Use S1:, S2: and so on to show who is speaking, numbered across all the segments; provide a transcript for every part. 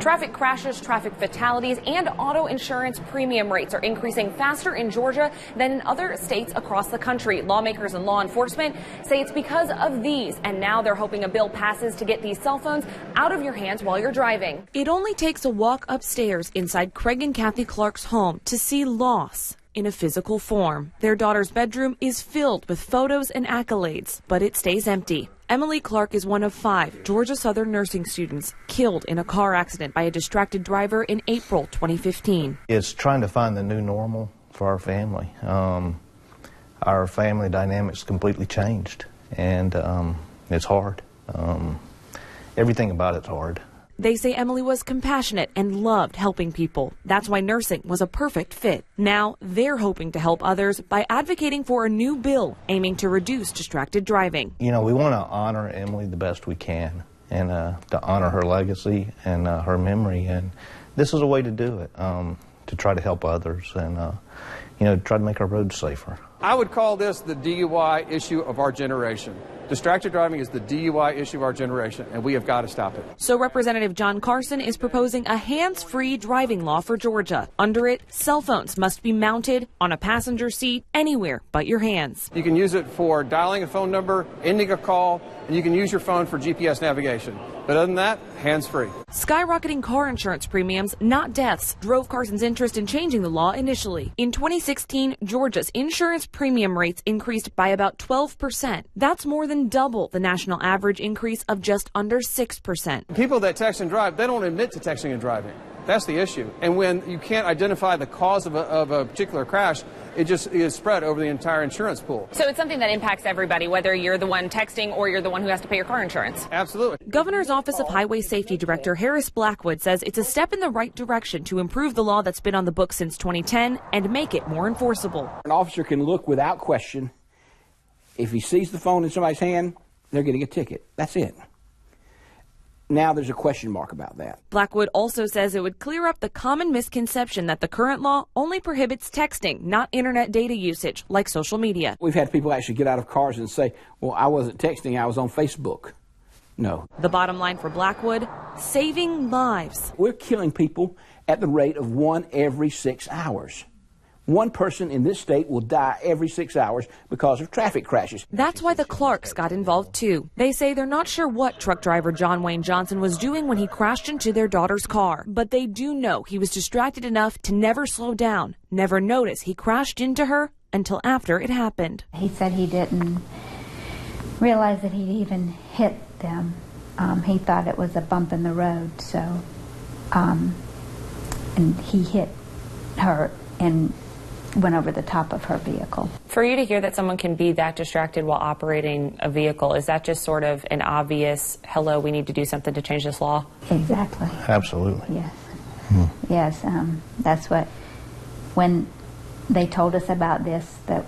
S1: Traffic crashes, traffic fatalities, and auto insurance premium rates are increasing faster in Georgia than in other states across the country. Lawmakers and law enforcement say it's because of these, and now they're hoping a bill passes to get these cell phones out of your hands while you're driving. It only takes a walk upstairs inside Craig and Kathy Clark's home to see loss in a physical form. Their daughter's bedroom is filled with photos and accolades, but it stays empty. Emily Clark is one of 5 Georgia Southern nursing students killed in a car accident by a distracted driver in April 2015.
S2: It's trying to find the new normal for our family. Our family dynamics completely changed, and it's hard. Everything about it's hard.
S1: They say Emily was compassionate and loved helping people. That's why nursing was a perfect fit. Now they're hoping to help others by advocating for a new bill aiming to reduce distracted driving.
S2: You know, we want to honor Emily the best we can, and to honor her legacy and her memory. And this is a way to do it, to try to help others and, you know, try to make our roads safer.
S3: I would call this the DUI issue of our generation. Distracted driving is the DUI issue of our generation, and we have got to stop it.
S1: So Representative John Carson is proposing a hands-free driving law for Georgia. Under it, cell phones must be mounted on a passenger seat anywhere but your hands.
S3: You can use it for dialing a phone number, ending a call, and you can use your phone for GPS navigation. But other than that, hands-free. Skyrocketing car insurance premiums, not deaths, drove Carson's interest in changing the law initially. In 2016, Georgia's insurance premium rates increased by about 12%. That's more than double the national average increase of just under 6%. People that text and drive, they don't admit to texting and driving. That's the issue. And when you can't identify the cause of a particular crash, it just is spread over the entire insurance pool.
S1: So it's something that impacts everybody, whether you're the one texting or you're the one who has to pay your car insurance.
S3: Absolutely.
S1: Governor's Office of Highway Safety Director Harris Blackwood says it's a step in the right direction to improve the law that's been on the books since 2010 and make it more enforceable.
S4: An officer can look without question. If he sees the phone in somebody's hand, they're getting a ticket. That's it. Now there's a question mark about that.
S1: Blackwood also says it would clear up the common misconception that the current law only prohibits texting, not internet data usage, like social media.
S4: We've had people actually get out of cars and say, well, I wasn't texting, I was on Facebook. No.
S1: The bottom line for Blackwood, saving lives.
S4: We're killing people at the rate of 1 every 6 hours. 1 person in this state will die every 6 hours because of traffic crashes.
S1: That's why the Clarks got involved, too. They say they're not sure what truck driver John Wayne Johnson was doing when he crashed into their daughter's car. But they do know he was distracted enough to never slow down, never notice he crashed into her until after it happened.
S5: He said he didn't realize that he'd even hit them. He thought it was a bump in the road, so, and he hit her and went over the top of her vehicle.
S1: For you to hear that someone can be that distracted while operating a vehicle, is that just sort of an obvious, hello, we need to do something to change this law?
S5: Exactly.
S2: Absolutely.
S5: Yes. Yes, that's what, when they told us about this, that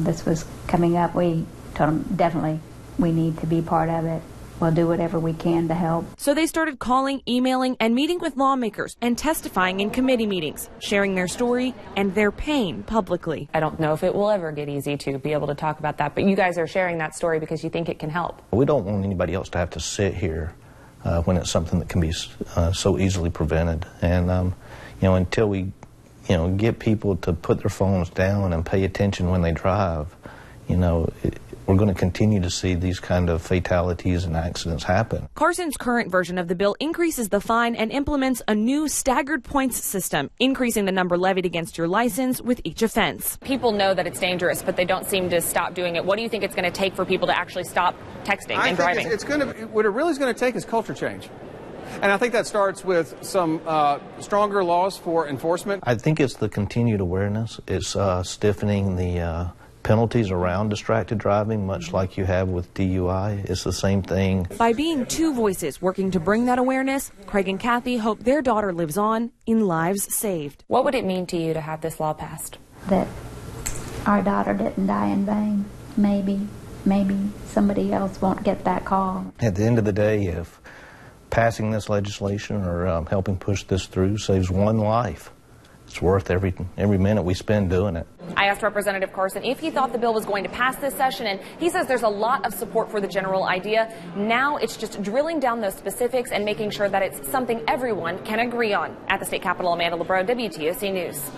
S5: this was coming up, we told them definitely we need to be part of it. We'll do whatever we can to help.
S1: So they started calling, emailing, and meeting with lawmakers and testifying in committee meetings, sharing their story and their pain publicly. I don't know if it will ever get easy to be able to talk about that, but you guys are sharing that story because you think it can help.
S2: We don't want anybody else to have to sit here when it's something that can be so easily prevented. And, you know, until we, you know, get people to put their phones down and pay attention when they drive, you know, we're going to continue to see these kind of fatalities and accidents happen.
S1: Carson's current version of the bill increases the fine and implements a new staggered points system, increasing the number levied against your license with each offense. People know that it's dangerous, but they don't seem to stop doing it. What do you think it's going to take for people to actually stop texting and driving?
S3: It's going to, what it really is going to take is culture change. And I think that starts with some stronger laws for enforcement.
S2: I think it's the continued awareness. It's stiffening the penalties around distracted driving, much like you have with DUI. It's the same thing.
S1: By being 2 voices working to bring that awareness, Craig and Kathy hope their daughter lives on in lives saved. What would it mean to you to have this law passed?
S5: That our daughter didn't die in vain. Maybe somebody else won't get that call.
S2: At the end of the day, if passing this legislation or helping push this through saves 1 life, it's worth every minute we spend doing it.
S1: I asked Representative Carson if he thought the bill was going to pass this session, and he says there's a lot of support for the general idea. Now it's just drilling down those specifics and making sure that it's something everyone can agree on. At the state capitol, Amanda LaBrot, WTOC News.